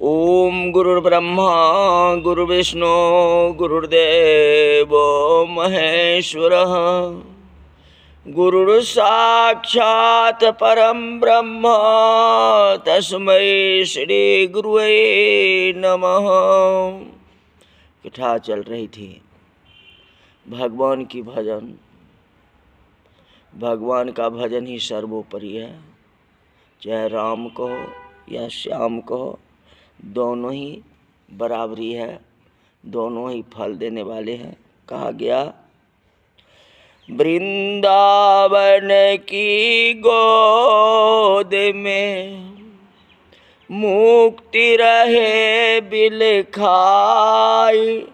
ओम गुरुर्ब्रह्मा गुरुर्विष्णु गुरुर्देव महेश्वरः गुरुर्साक्षात् परम ब्रह्म तस्मै श्री गुरुवे नमः। कथा चल रही थी भगवान की भजन। भगवान का भजन ही सर्वोपरि है, चाहे राम कहो या श्याम कहो, दोनों ही बराबरी है, दोनों ही फल देने वाले हैं। कहा गया वृंदावन की गोद में मुक्ति रहे बिलखाई,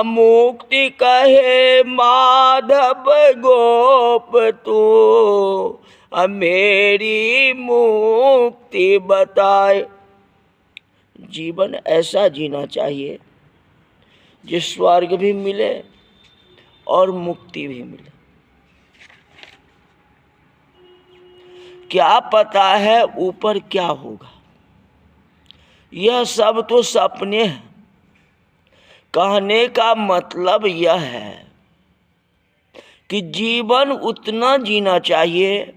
मुक्ति कहे माधव गोप तू, मेरी मुक्ति बताए। जीवन ऐसा जीना चाहिए जिस स्वर्ग भी मिले और मुक्ति भी मिले। क्या पता है ऊपर क्या होगा, यह सब तो सपने हैं। कहने का मतलब यह है कि जीवन उतना जीना चाहिए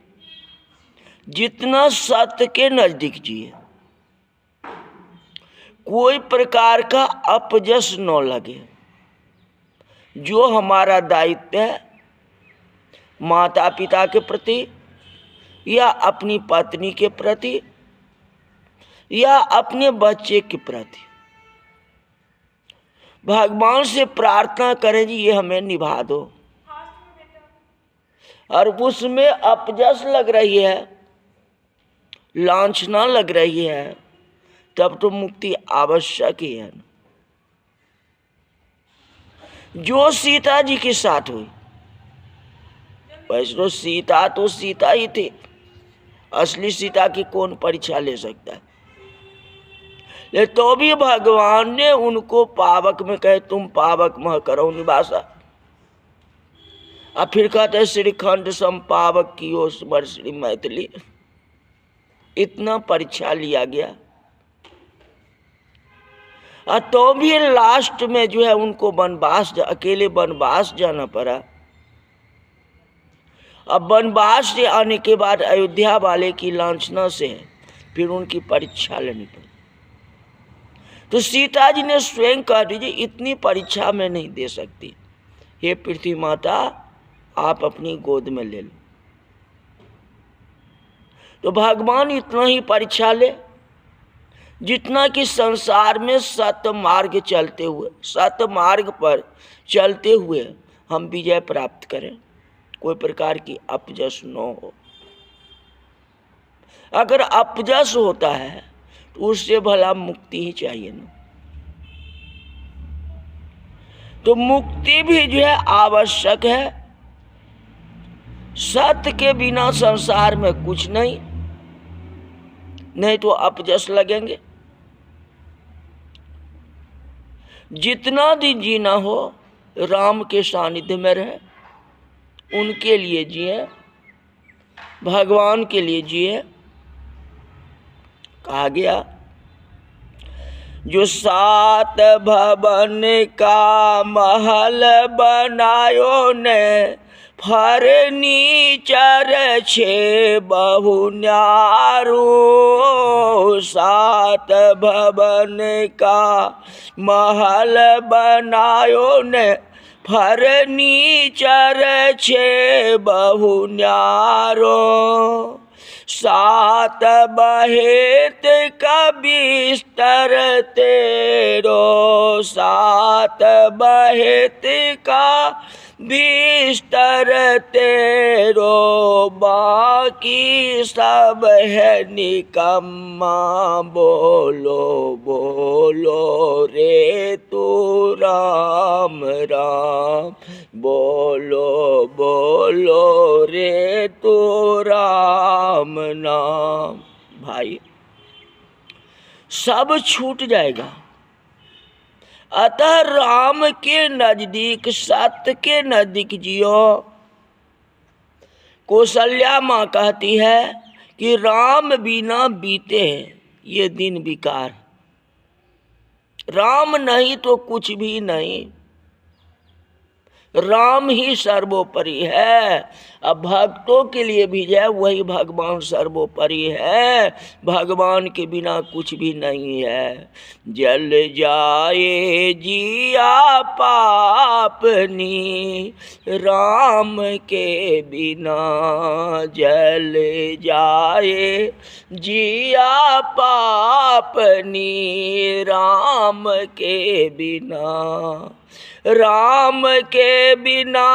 जितना सत्य के नजदीक जिए। कोई प्रकार का अपजस न लगे। जो हमारा दायित्व है माता पिता के प्रति या अपनी पत्नी के प्रति या अपने बच्चे के प्रति, भगवान से प्रार्थना करें जी ये हमें निभा दो। और उसमें अपजस लग रही है, लांछना लग रही है, तब तो मुक्ति आवश्यक ही है। जो सीता जी के साथ हुई, वैसे तो सीता ही थी। असली सीता की कौन परीक्षा ले सकता है। ले तो भी भगवान ने उनको पावक में कहे तुम पावक मह करो निवासा। अब फिर कहते श्रीखंड सम पावक की हो स्मर श्री मैथिली। इतना परीक्षा लिया गया और तो भी लास्ट में जो है उनको अकेले वनवास जाना पड़ा। अब वनवास से आने के बाद अयोध्या वाले की लांछना से फिर उनकी परीक्षा लेनी पड़ी। तो सीता जी ने स्वयं कह दीजिए इतनी परीक्षा मैं नहीं दे सकती, हे पृथ्वी माता आप अपनी गोद में ले लो। तो भगवान इतना ही परीक्षा ले जितना कि संसार में सत्य मार्ग पर चलते हुए हम विजय प्राप्त करें, कोई प्रकार की अपजस न हो। अगर अपजस होता है तो उससे भला मुक्ति ही चाहिए ना। तो मुक्ति भी जो है आवश्यक है। सत्य के बिना संसार में कुछ नहीं तो अपजस लगेंगे। जितना दिन जीना हो राम के सानिध्य में रहे, उनके लिए जिए, भगवान के लिए जिए। कहा गया जो 7 भवन का महल बनायो ने, फर्नीचर 6 बहु न्यारो। 7 भवन का महल बनायो ने, फर्नीचर 6 बहु न्यारो। 7 बहेत का बिस्तर तेरो, 7 बहेत का बिस्तर तेरो। बाकी सब है निकम्मा, बोलो बोलो रे तू राम राम, बोलो बोलो रे तू राम नाम। भाई सब छूट जाएगा। अतः राम के नजदीक, सत्य के नजदीक जियो। कौशल्या माँ कहती है कि राम बिना बीते हैं ये दिन विकार। राम नहीं तो कुछ भी नहीं, राम ही सर्वोपरि है। अब भक्तों के लिए भी है वही भगवान सर्वोपरि है, भगवान के बिना कुछ भी नहीं है। जल जाए जिया पापनी राम के बिना, जल जाए जिया पापनी राम के बिना, राम के बिना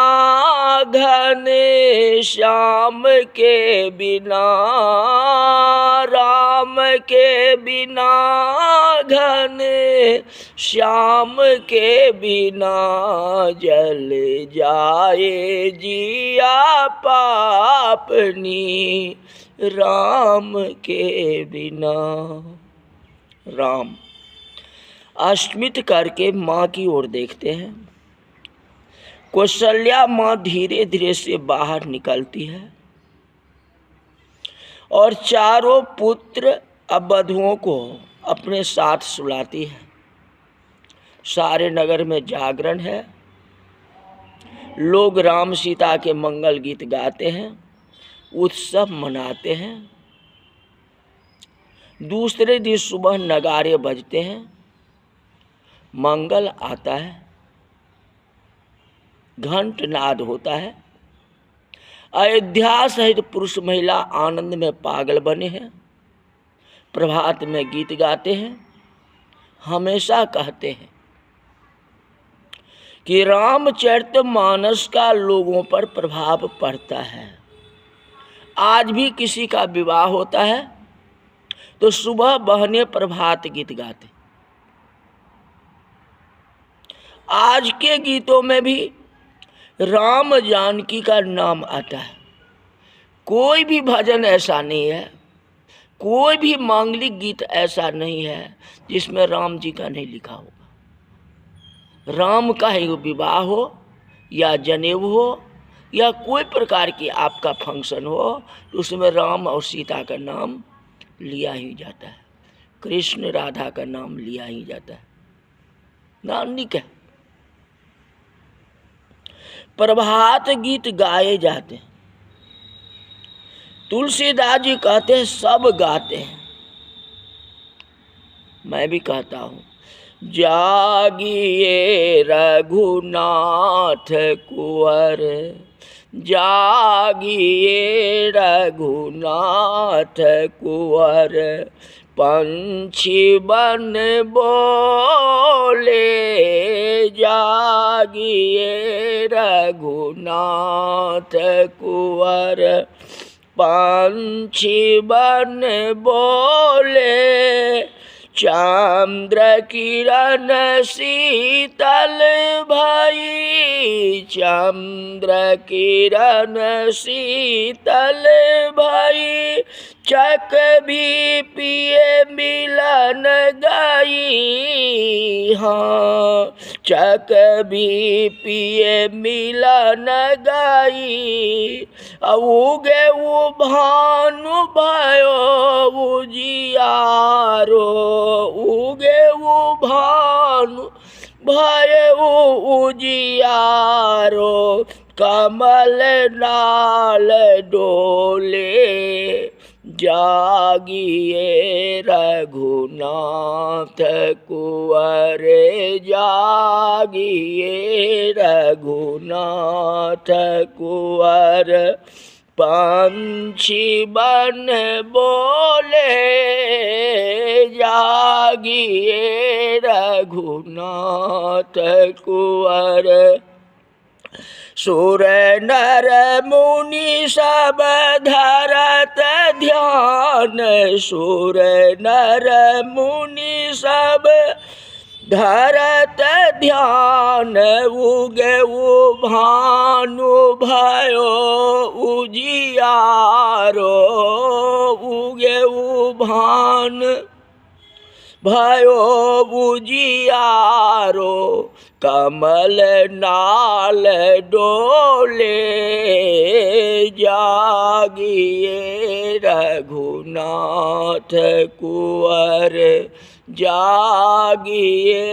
घने श्याम के बिना, राम के बिना घने श्याम के बिना, जल जाए जिया पापनी राम के बिना। राम अस्मित करके माँ की ओर देखते हैं। कौशल्या माँ धीरे धीरे से बाहर निकलती है और चारों पुत्र अब वधुओं को अपने साथ सुलाती है। सारे नगर में जागरण है, लोग राम सीता के मंगल गीत गाते हैं, उत्सव मनाते हैं। दूसरे दिन सुबह नगारे बजते हैं, मंगल आता है, घंट नाद होता है। अयोध्या सहित पुरुष महिला आनंद में पागल बने हैं, प्रभात में गीत गाते हैं। हमेशा कहते हैं कि रामचरितमानस का लोगों पर प्रभाव पड़ता है। आज भी किसी का विवाह होता है तो सुबह बहने प्रभात गीत गाते। आज के गीतों में भी राम जानकी का नाम आता है। कोई भी भजन ऐसा नहीं है, कोई भी मांगलिक गीत ऐसा नहीं है जिसमें राम जी का नहीं लिखा होगा। राम का ही विवाह हो या जनेऊ हो या कोई प्रकार की आपका फंक्शन हो तो उसमें राम और सीता का नाम लिया ही जाता है, कृष्ण राधा का नाम लिया ही जाता है। नानिक है। प्रभात गीत गाए जाते हैं। तुलसीदास जी कहते हैं सब गाते हैं, मैं भी कहता हूँ। जागिए रघुनाथ कुंवर, जागिए रघुनाथ कुंवर, पंछी बन बोले, जागिए रघुनाथ कुंवर, पंछी बन बोले, चंद्र किरण शीतल भई, चंद्र किरण शीतल भई, चक भी पिए मिलन गई। हाँ, चक भी पिए मिलन गई, उगे वो भानु भयो उजियारो, उगे वो भानु भयो उजियारो, कमल नाल डोले, जागिए रघुनाथ कुंवर, जागिए रघुनाथ कुंवर, पंछी बन बोले, जागिए रघुनाथ कुंवर। सुर नर मुनि सब धरत ध्यान, सुर नर मुनि सब धरत ध्यान, उगे वो भानु भयो उजियारो, उगे वो भान भयो उजियारो, कमल नाल डोले, जागिए रघुनाथ कुंवर, जागिए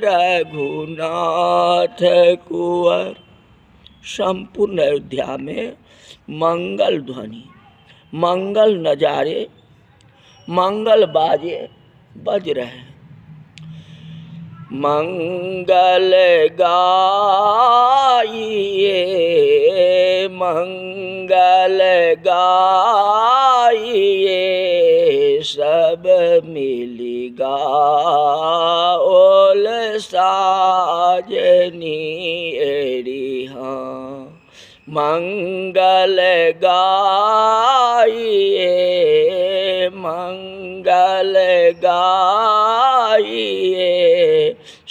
रघुनाथ कुंवर। संपूर्ण अयोध्या में मंगल ध्वनि, मंगल नजारे, मंगल बाजे बज रहे हैं। मंगल गाइए, मंगल गाइए, सब मिली गाओल साजनी एरी। हाँ, मंगल गाइए, मंगल गाइए,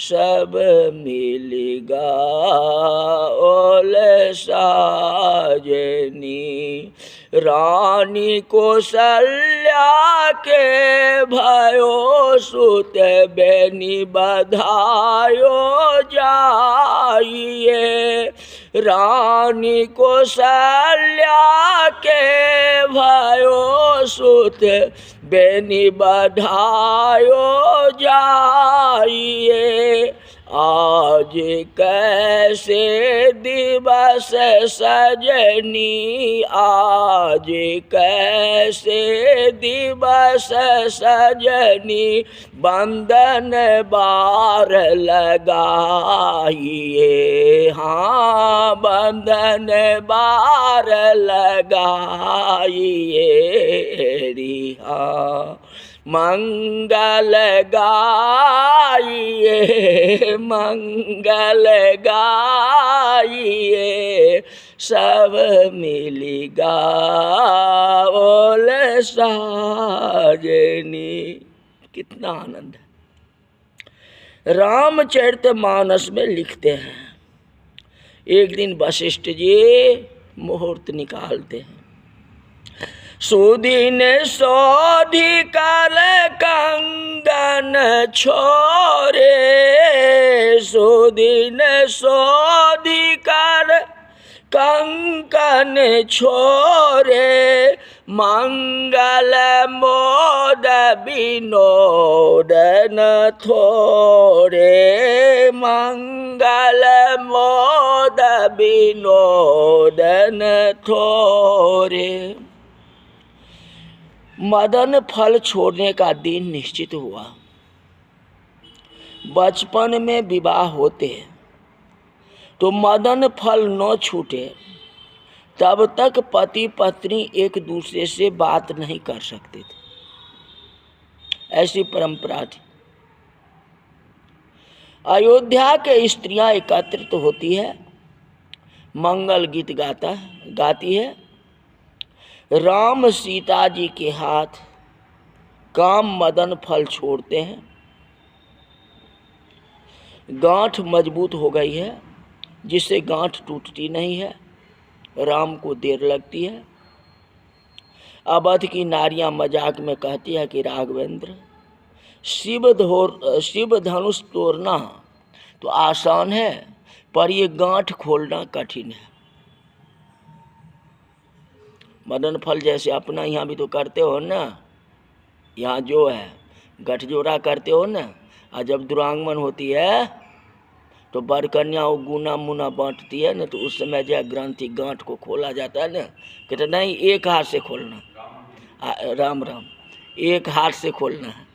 सब मिली गाओल साजनी। रानी कौशल्या के भयो सुत बेनी बधायो जाइए। रानी कौशल्या के भयो सुत बेनी बधायो जाइए। आज कैसे दिवस सजनी, आज कैसे दिवस सजनी, बंधन बार लगाइए। हाँ, बंधन बार लगाइए रिहा। मंगल गाइए, मंगल गाइए, सब मिली गाओल साजनी। कितना आनंद है। रामचरितमानस में लिखते हैं, एक दिन वशिष्ठ जी मुहूर्त निकालते हैं। सुदिन सोधी कर कंगन छोरे, सुदिन सोधी कर कंकन छोरे, मंगल मोद विनोद न थोरे, मंगल मोद विनोद न थोरे। मदन फल छोड़ने का दिन निश्चित हुआ। बचपन में विवाह होते तो मदन फल न छूटे तब तक पति पत्नी एक दूसरे से बात नहीं कर सकते थे, ऐसी परंपरा थी। अयोध्या के स्त्रियां एकत्रित होती है, मंगल गीत गाती है। राम सीता जी के हाथ काम मदन फल छोड़ते हैं। गांठ मजबूत हो गई है, जिससे गांठ टूटती नहीं है। राम को देर लगती है। अवध की नारियां मजाक में कहती है कि राघवेंद्र, शिव धनुष तोड़ना तो आसान है, पर ये गांठ खोलना कठिन है। मदन फल जैसे अपना यहाँ भी तो करते हो ना, यहाँ जो है गठजोड़ा करते हो ना, और जब दुरांगमन होती है तो बर कन्या वो गुना मुना बांटती है ना, तो उस समय जो ग्रंथि गांठ को खोला जाता है ना, कहते नहीं एक हाथ से खोलना, राम राम, एक हाथ से खोलना है।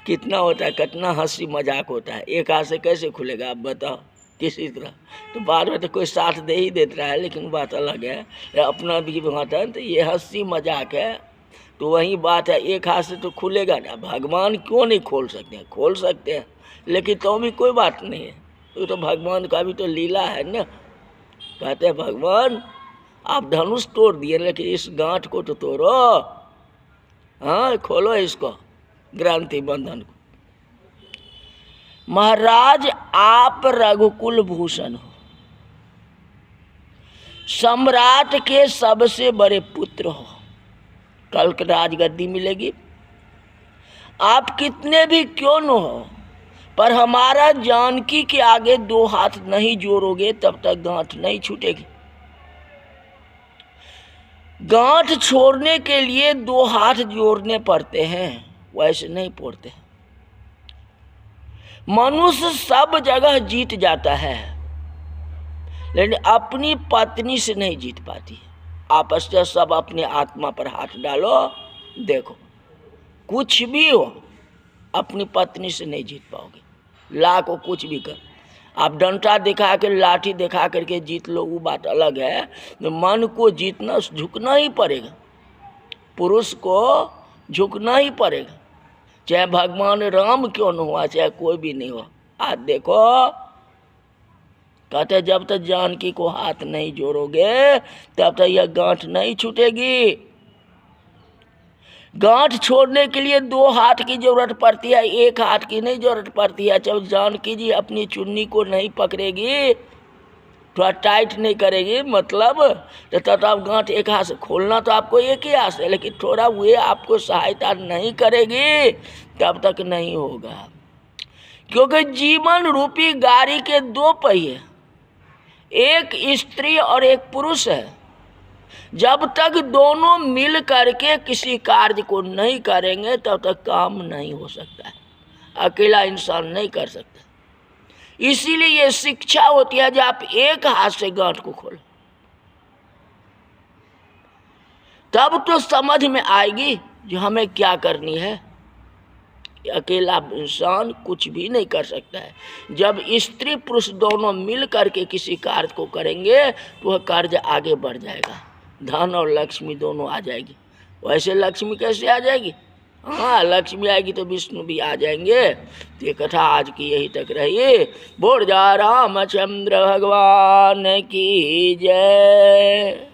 कितना होता है, कितना हंसी मजाक होता है। एक हाथ से कैसे खुलेगा आप बताओ, किसी तरह। तो बाद में तो कोई साथ दे ही देता है, लेकिन बात अलग है, अपना भी बात है। तो ये हंसी मजाक है, तो वही बात है। एक हाथ से तो खुलेगा ना, भगवान क्यों नहीं खोल सकते हैं? खोल सकते हैं, लेकिन तो भी कोई बात नहीं है। तो भगवान का भी तो लीला है ना। कहते हैं भगवान आप धनुष तोड़ दिए, लेकिन इस गांठ को तो तोड़ो। हाँ, खोलो इसको, ग्रंथि बंधन को। महाराज आप रघुकुल भूषण हो, सम्राट के सबसे बड़े पुत्र हो, कल राजगद्दी मिलेगी। आप कितने भी क्यों न हो, पर हमारा जानकी के आगे दो हाथ नहीं जोड़ोगे तब तक गांठ नहीं छूटेगी। गांठ छोड़ने के लिए दो हाथ जोड़ने पड़ते हैं, वैसे नहीं पड़ते। मनुष्य सब जगह जीत जाता है, लेकिन अपनी पत्नी से नहीं जीत पाती। आपस में सब अपने आत्मा पर हाथ डालो, देखो कुछ भी हो अपनी पत्नी से नहीं जीत पाओगे। लाखों कुछ भी कर, आप डंडा दिखा कर लाठी दिखा करके जीत लो, वो बात अलग है। मन को जीतना, झुकना ही पड़ेगा, पुरुष को झुकना ही पड़ेगा, चाहे भगवान राम क्यों न हुआ, चाहे कोई भी नहीं हो। आज देखो कहते जब तक जानकी को हाथ नहीं जोड़ोगे तब तक यह गांठ नहीं छूटेगी। गांठ छोड़ने के लिए दो हाथ की जरूरत पड़ती है, एक हाथ की नहीं जरूरत पड़ती है। जब जानकी जी अपनी चुन्नी को नहीं पकड़ेगी, थोड़ा टाइट नहीं करेगी, मतलब तो तब आप गांठ एक हाथ से खोलना तो आपको एक ही हाथ से, लेकिन थोड़ा वो आपको सहायता नहीं करेगी तब तक नहीं होगा। क्योंकि जीवन रूपी गाड़ी के दो पहिए, एक स्त्री और एक पुरुष है। जब तक दोनों मिल करके किसी कार्य को नहीं करेंगे तब तक काम नहीं हो सकता है, अकेला इंसान नहीं कर सकता। इसीलिए ये शिक्षा होती है जो आप एक हाथ से गांठ को खोलो, तब तो समझ में आएगी जो हमें क्या करनी है। अकेला इंसान कुछ भी नहीं कर सकता है। जब स्त्री पुरुष दोनों मिल करके किसी कार्य को करेंगे तो वह कार्य आगे बढ़ जाएगा, धन और लक्ष्मी दोनों आ जाएगी। वैसे लक्ष्मी कैसे आ जाएगी? हाँ, लक्ष्मी आएगी तो विष्णु भी आ जाएंगे। तो ये कथा आज की यही तक रही। बोल जा रामचंद्र भगवान की जय।